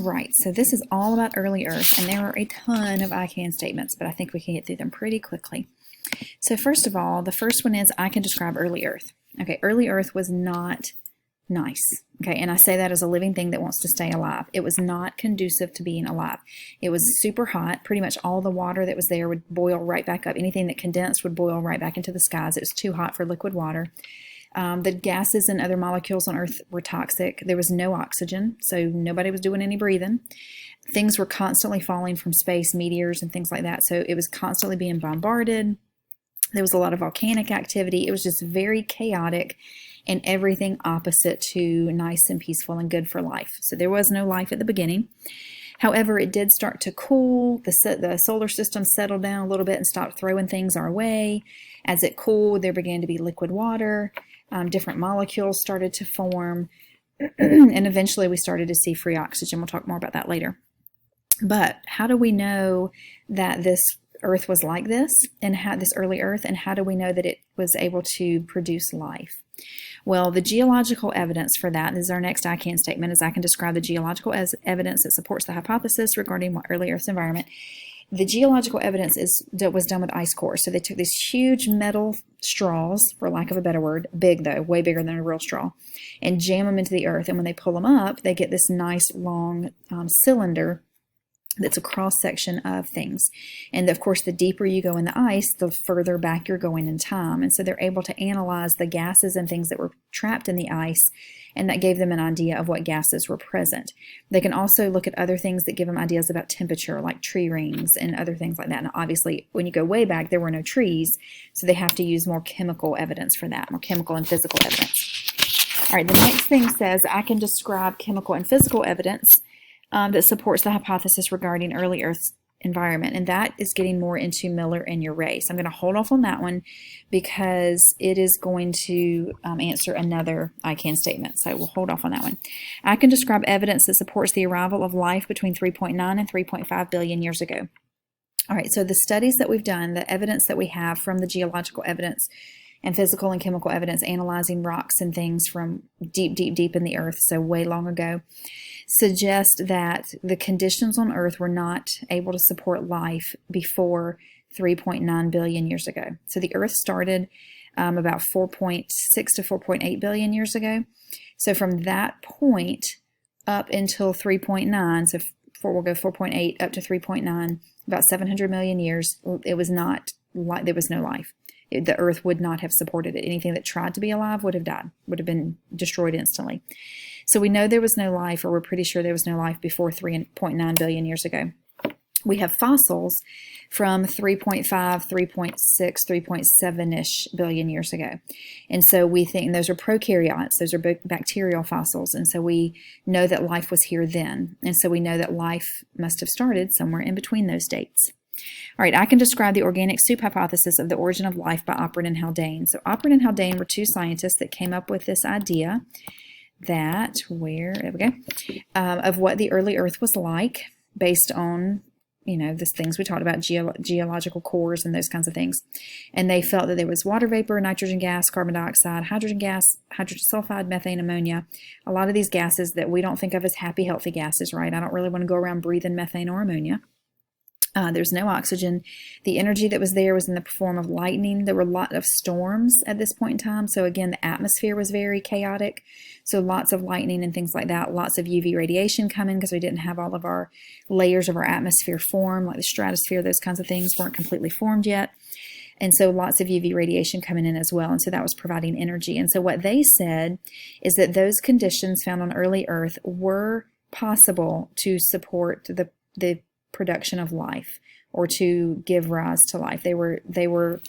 right, so this is all about early Earth, and there are a ton of I can statements, but I think we can get through them pretty quickly. So first of all, the first one is I can describe early Earth. Okay, early Earth was not nice. Okay, and I say that as a living thing that wants to stay alive. It was not conducive to being alive. It was super hot. Pretty much all the water that was there would boil right back up. Anything that condensed would boil right back into the skies. It was too hot for liquid water. The gases and other molecules on Earth were toxic. There was no oxygen, so nobody was doing any breathing. Things were constantly falling from space, meteors and things like that, so it was constantly being bombarded. There was a lot of volcanic activity. It was just very chaotic and everything opposite to nice and peaceful and good for life. So there was no life at the beginning. However, it did start to cool. The solar system settled down a little bit and stopped throwing things our way. As it cooled, there began to be liquid water. Different molecules started to form. And eventually we started to see free oxygen. We'll talk more about that later. But how do we know that this Earth was like this, and how this early Earth, and how do we know that it was able to produce life? Well, the geological evidence for that is our next I can statement, is I can describe the geological evidence that supports the hypothesis regarding early Earth's environment. The geological evidence was done with ice cores. So they took these huge metal straws, for lack of a better word, big though, way bigger than a real straw, and jam them into the earth. And when they pull them up, they get this nice long cylinder that's a cross-section of things. And of course, the deeper you go in the ice, the further back you're going in time. And so they're able to analyze the gases and things that were trapped in the ice, and that gave them an idea of what gases were present. They can also look at other things that give them ideas about temperature, like tree rings and other things like that. And obviously, when you go way back, there were no trees, so they have to use more chemical evidence for that, more chemical and physical evidence. All right, the next thing says I can describe chemical and physical evidence that supports the hypothesis regarding early Earth's environment, and that is getting more into Miller and Urey. So I'm going to hold off on that one because it is going to answer another I can statement. So we'll hold off on that one. I can describe evidence that supports the arrival of life between 3.9 and 3.5 billion years ago. All right, so the studies that we've done, the evidence that we have from the geological evidence and physical and chemical evidence analyzing rocks and things from deep, deep, deep in the earth, so way long ago, suggest that the conditions on Earth were not able to support life before 3.9 billion years ago. So the Earth started about 4.6 to 4.8 billion years ago. So from that point up until 3.9, so we'll go 4.8 up to 3.9, about 700 million years, it was not like there was no life. The Earth would not have supported it. Anything that tried to be alive would have died, would have been destroyed instantly. So we know there was no life, or we're pretty sure there was no life before 3.9 billion years ago. We have fossils from 3.5, 3.6, 3.7-ish billion years ago. And so we think those are prokaryotes, those are bacterial fossils. And so we know that life was here then. And so we know that life must have started somewhere in between those dates. All right, I can describe the organic soup hypothesis of the origin of life by Oparin and Haldane. So Oparin and Haldane were two scientists that came up with this idea that, there we go, of what the early Earth was like based on, the things we talked about, geological cores and those kinds of things. And they felt that there was water vapor, nitrogen gas, carbon dioxide, hydrogen gas, hydrogen sulfide, methane, ammonia, a lot of these gases that we don't think of as happy, healthy gases, right? I don't really want to go around breathing methane or ammonia. There's no oxygen. The energy that was there was in the form of lightning. There were a lot of storms at this point in time. So again, the atmosphere was very chaotic. So lots of lightning and things like that. Lots of UV radiation coming because we didn't have all of our layers of our atmosphere formed, like the stratosphere, those kinds of things weren't completely formed yet. And so lots of UV radiation coming in as well. And so that was providing energy. And so what they said is that those conditions found on early Earth were possible to support the production of life, or to give rise to life. They were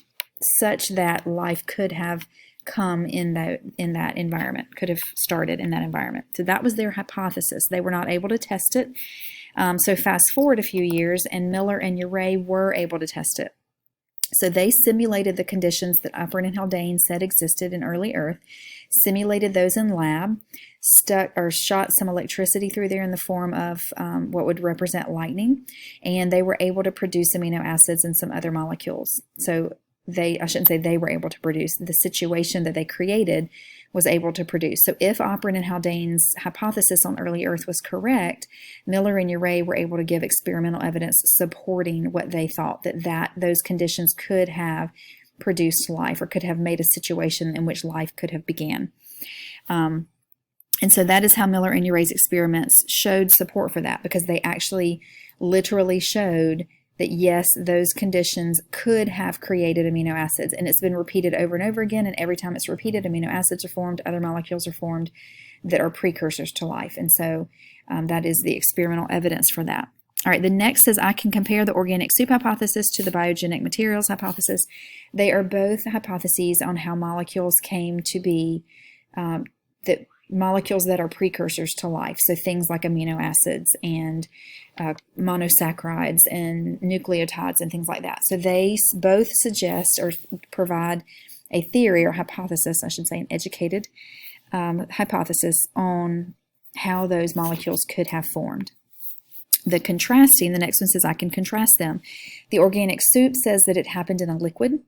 such that life could have come in that environment, could have started in that environment. So that was their hypothesis. They were not able to test it. So fast forward a few years, and Miller and Urey were able to test it. So they simulated the conditions that Oparin and Haldane said existed in early Earth, simulated those in lab, shot some electricity through there in the form of what would represent lightning, and they were able to produce amino acids and some other molecules. So I shouldn't say they were able to produce, the situation that they created was able to produce. So if Oparin and Haldane's hypothesis on early Earth was correct, Miller and Urey were able to give experimental evidence supporting what they thought, that those conditions could have produced life, or could have made a situation in which life could have began. And so that is how Miller and Urey's experiments showed support for that, because they actually literally showed that yes, those conditions could have created amino acids. And it's been repeated over and over again, and every time it's repeated, amino acids are formed, other molecules are formed that are precursors to life. And so that is the experimental evidence for that. All right, the next says I can compare the organic soup hypothesis to the biogenic materials hypothesis. They are both hypotheses on how molecules came to be, that molecules that are precursors to life. So things like amino acids and monosaccharides and nucleotides and things like that. So they both suggest or provide a theory or hypothesis, I should say, an educated hypothesis on how those molecules could have formed. The contrasting, the next one says I can contrast them. The organic soup says that it happened in a liquid,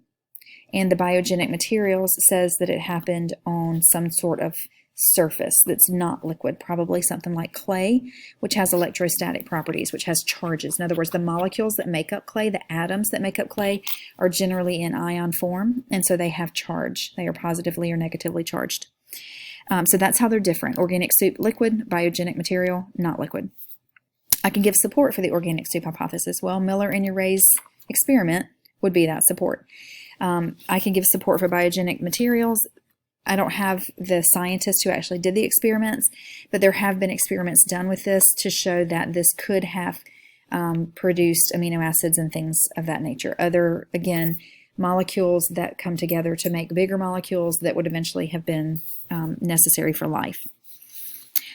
and the biogenic materials says that it happened on some sort of surface that's not liquid, probably something like clay, which has electrostatic properties, which has charges. In other words, the molecules that make up clay, the atoms that make up clay, are generally in ion form, and so they have charge. They are positively or negatively charged. So that's how they're different. Organic soup, liquid; biogenic material, not liquid. I can give support for the organic soup hypothesis. Well, Miller and Urey's experiment would be that support. I can give support for biogenic materials. I don't have the scientists who actually did the experiments, but there have been experiments done with this to show that this could have produced amino acids and things of that nature. Other, again, molecules that come together to make bigger molecules that would eventually have been necessary for life.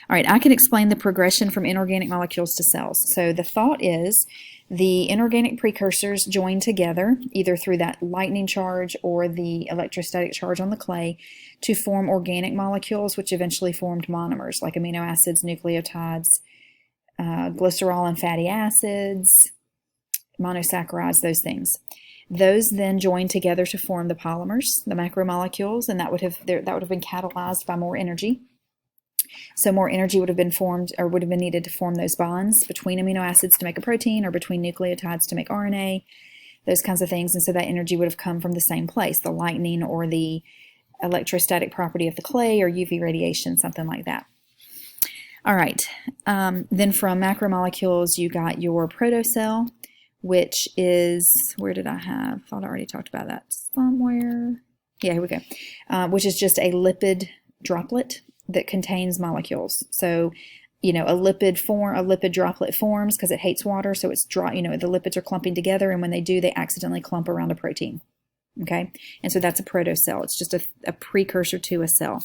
All right, I can explain the progression from inorganic molecules to cells. So the thought is the inorganic precursors join together, either through that lightning charge or the electrostatic charge on the clay, to form organic molecules, which eventually formed monomers, like amino acids, nucleotides, glycerol and fatty acids, monosaccharides, those things. Those then join together to form the polymers, the macromolecules, and that would have been catalyzed by more energy. So more energy would have been formed, or would have been needed to form those bonds between amino acids to make a protein, or between nucleotides to make RNA, those kinds of things. And so that energy would have come from the same place, the lightning or the electrostatic property of the clay or UV radiation, something like that. All right, then from macromolecules, you got your protocell, which is, where did I have? I thought I already talked about that somewhere. Yeah, here we go. Which is just a lipid droplet that contains molecules. So, a lipid droplet forms because it hates water. So it's the lipids are clumping together, and when they do, they accidentally clump around a protein. Okay. And so that's a protocell. It's just a precursor to a cell.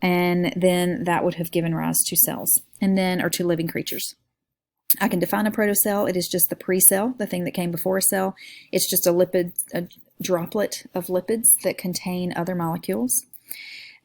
And then that would have given rise to cells, or to living creatures. I can define a protocell. It is just the pre-cell, the thing that came before a cell. It's just a droplet of lipids that contain other molecules.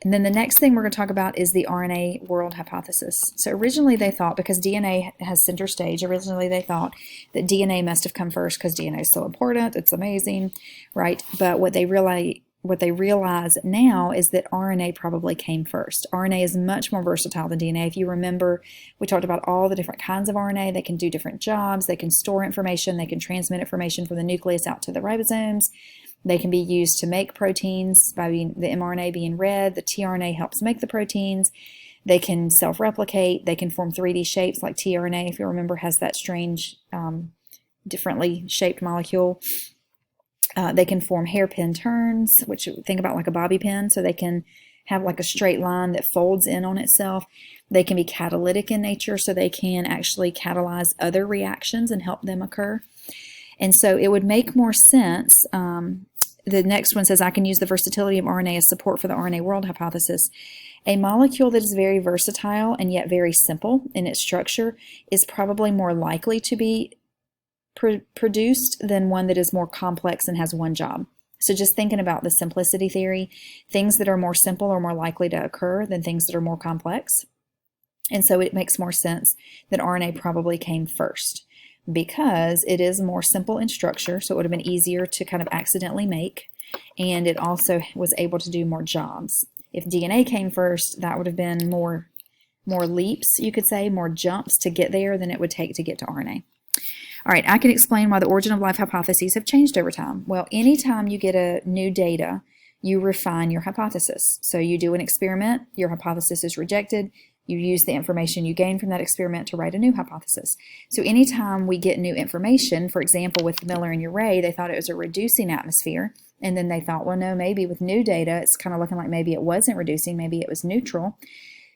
And then the next thing we're going to talk about is the RNA world hypothesis. So originally they thought, because DNA has center stage, originally they thought that DNA must have come first because DNA is so important, it's amazing, right? But what they realize now is that RNA probably came first. RNA is much more versatile than DNA. If you remember, we talked about all the different kinds of RNA. They can do different jobs. They can store information. They can transmit information from the nucleus out to the ribosomes. They can be used to make proteins by the mRNA being read. The tRNA helps make the proteins. They can self-replicate. They can form 3D shapes, like tRNA, if you remember, has that strange, differently shaped molecule. They can form hairpin turns, which you think about like a bobby pin. So they can have like a straight line that folds in on itself. They can be catalytic in nature, so they can actually catalyze other reactions and help them occur. And so it would make more sense. The next one says, I can use the versatility of RNA as support for the RNA world hypothesis. A molecule that is very versatile and yet very simple in its structure is probably more likely to be produced than one that is more complex and has one job. So just thinking about the simplicity theory, things that are more simple are more likely to occur than things that are more complex. And so it makes more sense that RNA probably came first, because it is more simple in structure, so it would have been easier to kind of accidentally make, and it also was able to do more jobs. If DNA came first, that would have been more leaps, you could say, more jumps to get there than it would take to get to RNA. All right, I can explain why the origin of life hypotheses have changed over time. Well, anytime you get a new data, you refine your hypothesis. So you do an experiment, your hypothesis is rejected, you use the information you gain from that experiment to write a new hypothesis. So anytime we get new information, for example, with Miller and Urey, they thought it was a reducing atmosphere, and then they thought, well, no, maybe with new data, it's kind of looking like maybe it wasn't reducing, maybe it was neutral.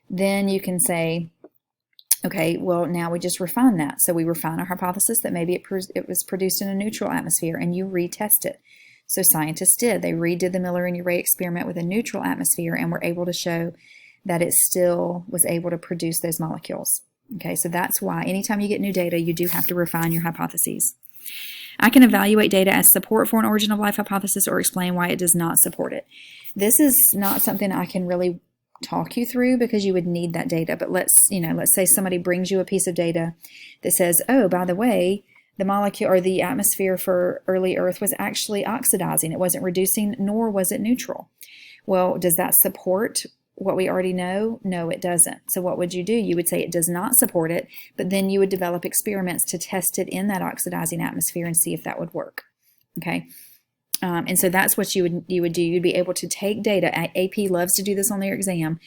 Then you can say, okay, well, now we just refine that. So we refine our hypothesis that maybe it was produced in a neutral atmosphere, and you retest it. So scientists did. They redid the Miller and Urey experiment with a neutral atmosphere and were able to show that it still was able to produce those molecules. Okay, so that's why anytime you get new data, you do have to refine your hypotheses. I can evaluate data as support for an origin of life hypothesis or explain why it does not support it. This is not something I can really talk you through because you would need that data. But let's say somebody brings you a piece of data that says, oh, by the way, the molecule or the atmosphere for early Earth was actually oxidizing. It wasn't reducing, nor was it neutral. Well, does that support what we already know? No, it doesn't. So what would you do? You would say it does not support it, but then you would develop experiments to test it in that oxidizing atmosphere and see if that would work. Okay. And so that's what you would do. You'd be able to take data. AP loves to do this on their exam.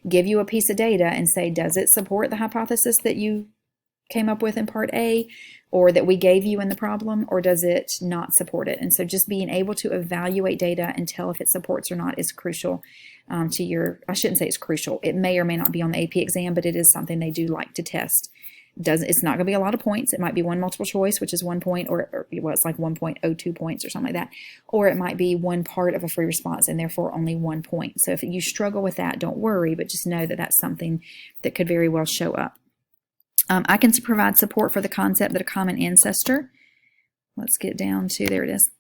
Give you a piece of data and say, does it support the hypothesis that you came up with in part A or that we gave you in the problem, or does it not support it? And so just being able to evaluate data and tell if it supports or not is crucial to your, I shouldn't say it's crucial. It may or may not be on the AP exam, but it is something they do like to test. It's not going to be a lot of points. It might be one multiple choice, which is 1 point, or it's like 1.02 points or something like that. Or it might be one part of a free response and therefore only 1 point. So if you struggle with that, don't worry, but just know that that's something that could very well show up. I can provide support for the concept that a common ancestor, let's get down to, there it is.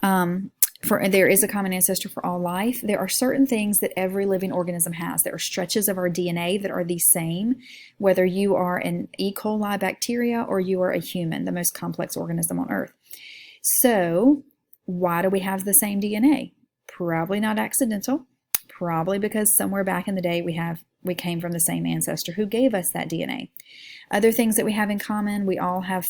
There is a common ancestor for all life. There are certain things that every living organism has. There are stretches of our DNA that are the same, whether you are an E. coli bacteria or you are a human, the most complex organism on Earth. So why do we have the same DNA? Probably not accidental. Probably because somewhere back in the day we came from the same ancestor who gave us that DNA. Other things that we have in common, we all have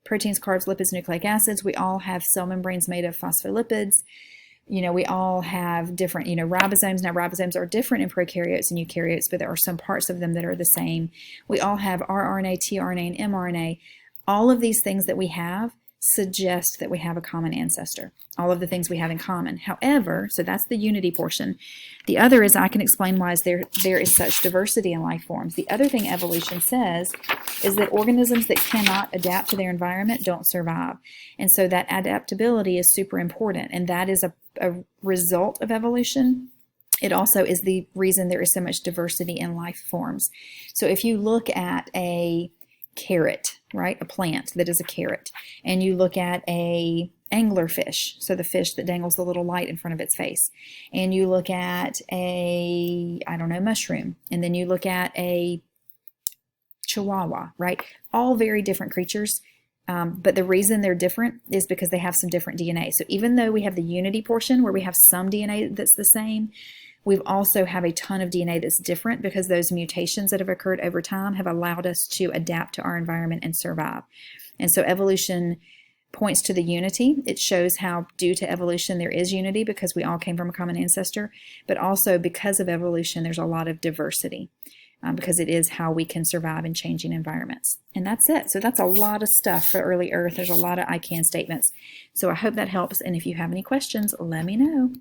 proteins, carbs, lipids, nucleic acids. We all have cell membranes made of phospholipids. We all have different, ribosomes. Now, ribosomes are different in prokaryotes and eukaryotes, but there are some parts of them that are the same. We all have rRNA, tRNA, and mRNA. All of these things that we have suggest that we have a common ancestor. All of the things we have in common. However, so that's the unity portion. The other is I can explain why there is such diversity in life forms. The other thing evolution says is that organisms that cannot adapt to their environment don't survive. And so that adaptability is super important. And that is a result of evolution. It also is the reason there is so much diversity in life forms. So if you look at a carrot, right, a plant that is a carrot, and you look at a anglerfish, so the fish that dangles the little light in front of its face, and you look at a, mushroom, and then you look at a chihuahua, right, all very different creatures, but the reason they're different is because they have some different DNA. So even though we have the unity portion where we have some DNA that's the same, we also have a ton of DNA that's different because those mutations that have occurred over time have allowed us to adapt to our environment and survive. And so evolution points to the unity. It shows how due to evolution there is unity because we all came from a common ancestor, but also because of evolution there's a lot of diversity because it is how we can survive in changing environments. And that's it. So that's a lot of stuff for early Earth. There's a lot of I can statements. So I hope that helps. And if you have any questions, let me know.